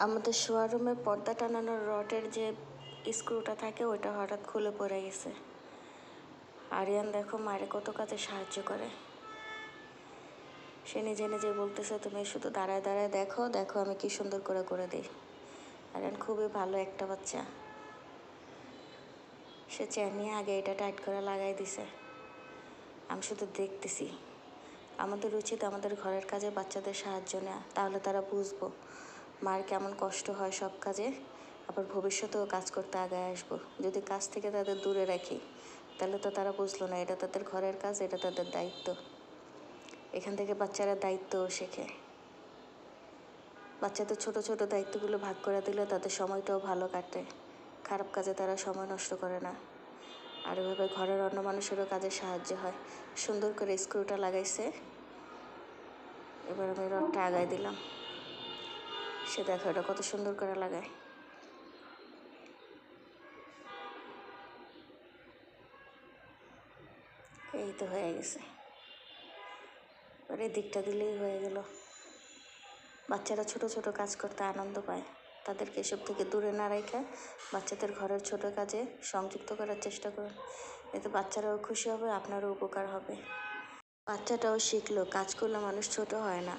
আমাদের শোয়ার রুমে পর্দা টানানোর রডের যে স্ক্রুটা থাকে ওইটা হঠাৎ খুলে পড়ে গেছে। আরিয়ান দেখো মায়ের কত কাজে সাহায্য করে। সে নিজে নিজে বলতেছে তুমি শুধু দাঁড়ায় দাঁড়ায় দেখো দেখো আমি কি সুন্দর করে করে দিই। আরিয়ান খুবই ভালো একটা বাচ্চা। সে চেন নিয়ে আগে এটা টাইট করে লাগাই দিছে, আমি শুধু দেখতেছি। আমাদের উচিত আমাদের ঘরের কাজে বাচ্চাদের সাহায্য নেওয়া, তাহলে তারা বুঝবো মার কেমন কষ্ট হয় সব কাজে, আবার ভবিষ্যতেও কাজ করতে আগায় আসবো। যদি কাজ থেকে তাদের দূরে রাখি তাহলে তো তারা বুঝলো না এটা তাদের ঘরের কাজ, এটা তাদের দায়িত্ব। এখান থেকে বাচ্চারা দায়িত্বও শেখে। বাচ্চাদের ছোট ছোট দায়িত্বগুলো ভাগ করে দিলে তাদের সময়টাও ভালো কাটে, খারাপ কাজে তারা সময় নষ্ট করে না। আর এভাবে ঘরের অন্য মানুষেরও কাজে সাহায্য হয়। সুন্দর করে স্ক্রুটা লাগাইছে, এবার আমি রডটা আগায় দিলাম। সে দেখো এটা কত সুন্দর করে লাগায়। এই তো হয়ে গেছে, এবার এই দিকটা দিলেই হয়ে গেল। বাচ্চারা ছোট ছোট কাজ করতে আনন্দ পায়, তাদেরকে এসব থেকে দূরে না রেখে বাচ্চাদের ঘরের ছোট কাজে সংযুক্ত করার চেষ্টা করুন। এতে বাচ্চারাও খুশি হবে, আপনারও উপকার হবে। বাচ্চাটাও শিখলো কাজ করলে মানুষ ছোট হয় না।